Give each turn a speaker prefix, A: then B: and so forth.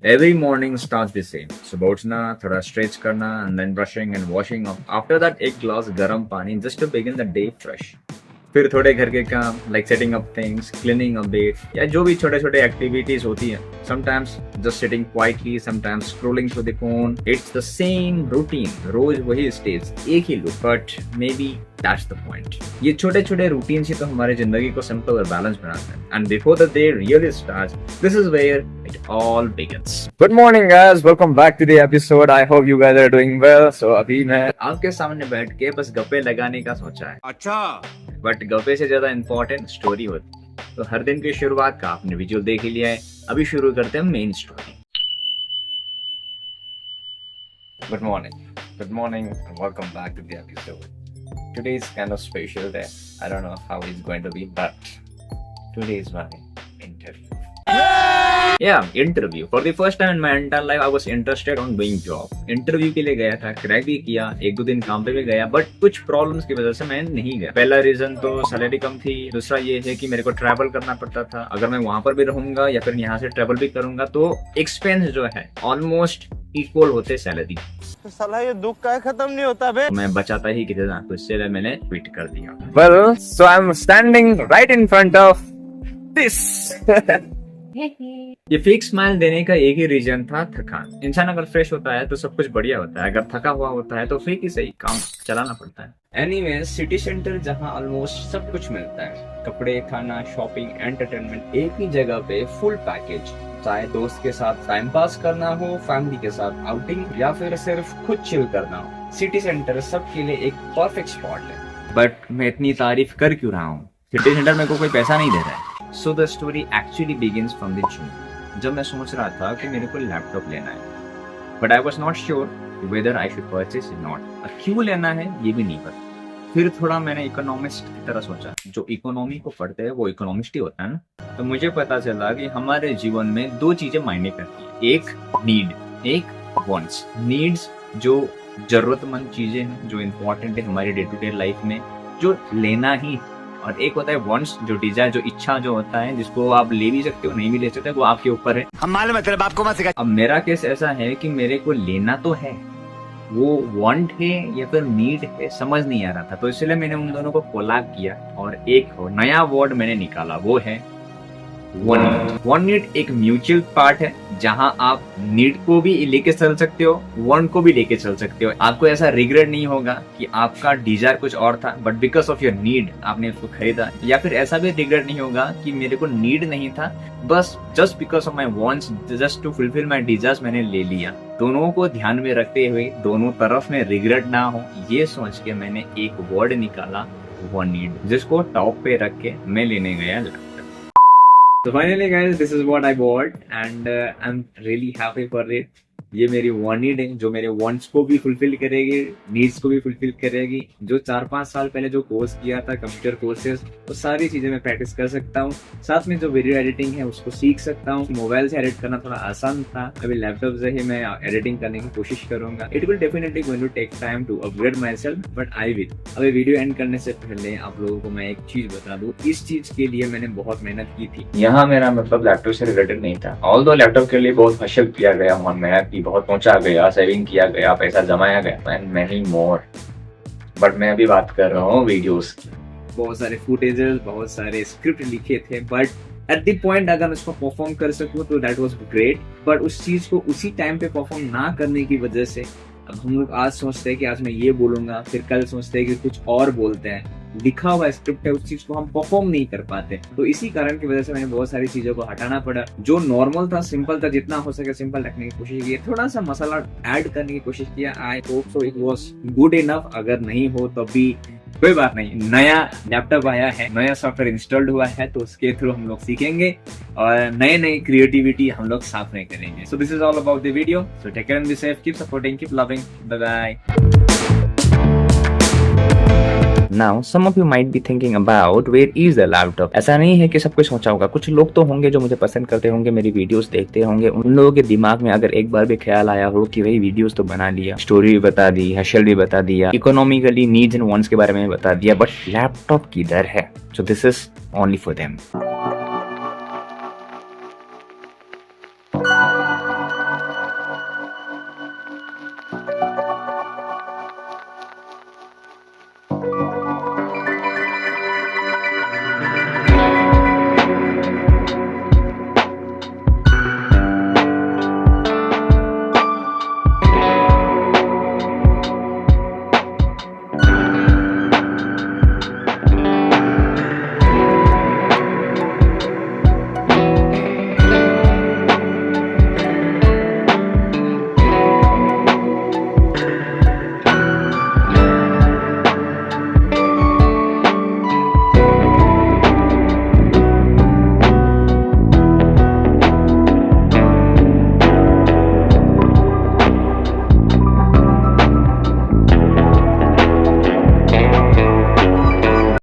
A: Every morning starts the same. सुबह उठना, थोड़ा stretch करना, and then brushing and washing up. After that, एक glass गर्म पानी just to begin the day fresh. फिर थोड़े घर के काम like setting up things, cleaning a bed या जो भी छोटे छोटे एक्टिविटीज होती हैं. Sometimes just sitting quietly, sometimes scrolling through the phone. It's the same routine, रोज वही स्टेज, एक ही look, but maybe that's the point. ये छोटे छोटे रूटीन ही तो हमारी जिंदगी को सिंपल और बैलेंस बनाते हैं. And before the day really starts, this is where it all begins. Good morning guys, welcome back to the episode. I hope you guys are doing well. So अभी मैं आपके सामने बैठ के बस गप्पे लगाने का सोचा है.
B: अच्छा,
A: बट गप्पे से ज्यादा इंपॉर्टेंट स्टोरी होती है. तो हर दिन की शुरुआत का आपने विजुअल देख ही लिया है. अभी शुरू करते हैं main story. Good morning and welcome back to the episode. Today is kind of special day. I don't know how it's going to be, but today is my interview. Yeah, interview. For the first time in my entire life, I was interested on doing job. Interview के लिए गया था, crack भी किया, एक दो दिन काम पे भी गया, बट कुछ प्रॉब्लम्स की वजह से मैं नहीं गया. पहला रीजन तो सैलरी कम थी. दूसरा ये है कि मेरे को ट्रैवल करना पड़ता था. अगर मैं वहां पर भी रहूंगा या फिर यहाँ से ट्रैवल भी करूंगा तो एक्सपेंस जो है ऑलमोस्ट इक्वल होते सैलरी.
B: तो साला ये दुख का खत्म नहीं होता बे.
A: मैं बचाता ही कितना, तो इससे मैंने क्विट कर दिया. Well, so I'm standing right in front of this. ये फेक स्माइल देने का एक ही रीजन था, थकान. इंसान अगर फ्रेश होता है तो सब कुछ बढ़िया होता है. अगर थका हुआ होता है तो फेक ही सही, काम चलाना पड़ता है. एनीवे, सिटी सेंटर जहाँ ऑलमोस्ट सब कुछ मिलता है, कपड़े, खाना, शॉपिंग, एंटरटेनमेंट, एक ही जगह पे फुल पैकेज. चाहे दोस्त के साथ टाइम पास करना हो, फैमिली के साथ आउटिंग, या फिर सिर्फ खुद चिल करना हो, सिटी सेंटर सबके लिए एक परफेक्ट स्पॉट है. बट मैं इतनी तारीफ कर क्यों रहा हूँ? सिटी सेंटर मेरे को कोई पैसा नहीं दे रहा है. So the story actually begins from the June, जब मैं सोच रहा था कि मेरे को लैपटॉप लेना है, but I was not sure whether I should purchase it or not. और क्यों लेना है ये भी नहीं पता. फिर थोड़ा मैंने इकोनॉमिस्ट की तरह सोचा. जो इकोनॉमी को पढ़ते हैं वो इकोनॉमिस्ट ही होता है ना. तो मुझे पता चला कि हमारे जीवन में दो चीजें मायने करती है. एक नीड, एक वॉन्ट्स. नीड्स जो जरूरतमंद चीजें हैं, जो इम्पोर्टेंट है हमारी डे टू डे लाइफ में, जो लेना ही. और एक होता है वॉन्ट्स, जो डिजायर, जो इच्छा जो होता है, जिसको आप ले भी सकते हो, नहीं भी ले सकते, वो आपके ऊपर है.
B: हम मालूम है तेरे बाप को मत सिखा.
A: अब मेरा केस ऐसा है कि मेरे को लेना तो है, वो वांट है या फिर नीड है, समझ नहीं आ रहा था. तो इसलिए मैंने उन दोनों को कोलैब किया और एक नया वर्ड मैंने निकाला, वो है वन नीड. वन नीड एक म्यूचुअल पार्ट है, जहां आप नीड को भी लेके चल सकते हो, वांट को भी लेके चल सकते हो. आपको ऐसा रिग्रेट नहीं होगा कि आपका डिजायर कुछ और था, but because of your need आपने उसको खरीदा. या फिर ऐसा भी रिग्रेट नहीं होगा कि मेरे को नीड नहीं था, बस just because of my wants, just to fulfil my desires मैंने ले लिया. दोनों को ध्यान में रखते हुए, दोनों तरफ में रिग्रेट ना हो, ये सोच के मैंने एक वर्ड निकाला, वन नीड, जिसको टॉप पे रख के मैं लेने गया. So finally guys, this is what I bought and I'm really happy for it. ये मेरी वन नीड है, जो मेरे वांट्स को भी फुलफिल करेगी, नीड्स को भी फुलफिल करेगी. जो 4-5 साल पहले जो कोर्स किया था, कंप्यूटर कोर्सेज, वो सारी चीजें मैं प्रैक्टिस कर सकता हूँ. साथ में जो वीडियो एडिटिंग है उसको सीख सकता हूँ. मोबाइल से एडिट करना थोड़ा आसान था, अभी लैपटॉप से ही मैं एडिटिंग करने की कोशिश करूंगा. It will definitely going to take time to upgrade myself, but I will. अभी वीडियो एंड करने से पहले आप लोगों को मैं एक चीज बता दूं. इस चीज के लिए मैंने बहुत मेहनत की थी. यहाँ मेरा मतलब लैपटॉप से रिलेटेड नहीं था. ऑल्दो लैपटॉप के लिए बहुत हसल किया गया, मेहनत की, बहुत पहुंचा गया, सेविंग किया गया, पैसा जमाया गया, एंड मेनी मोर. बट मैं अभी बात कर रहा हूँ वीडियोस की. बहुत सारे फुटेजेस, बहुत सारे स्क्रिप्ट लिखे थे, बट एट द पॉइंट अगर उसको परफॉर्म कर सकूं तो दैट वाज ग्रेट. बट उस चीज को उसी टाइम पे परफॉर्म ना करने की वजह से अब हम लोग आज सोचते हैं कि आज मैं ये बोलूंगा, फिर कल सोचते हैं कि कुछ और बोलते हैं. लिखा हुआ स्क्रिप्ट है, उस चीज को हम परफॉर्म नहीं कर पाते. तो इसी कारण की वजह से मैंने बहुत सारी चीजों को हटाना पड़ा. जो नॉर्मल था, सिंपल था, जितना हो सके सिंपल रखने की कोशिश की, थोड़ा सा मसाला ऐड करने की कोशिश किया. I hope so it was good enough. अगर नहीं हो तो भी कोई बात नहीं. नया लैपटॉप आया है, नया सॉफ्टवेयर इंस्टॉल्ड हुआ है, तो उसके थ्रू हम लोग सीखेंगे और नए नए क्रिएटिविटी हम लोग साथ में करेंगे. So this is all about the video. So take care and be safe, keep supporting, keep loving. Bye bye. Now, some of you might be thinking about where is the laptop. ऐसा नहीं है कि सब कुछ सोचा होगा. कुछ लोग तो होंगे जो मुझे पसंद करते होंगे, मेरी वीडियोस देखते होंगे. उन लोगों के दिमाग में अगर एक बार भी ख्याल आया हो कि वही वीडियोस तो बना लिया, स्टोरी भी बता दी, हसल भी बता दिया, इकोनॉमिकली नीड्स एंड वांट्स के बारे में बता दिया, बट लैपटॉप किधर है? So this is only for them.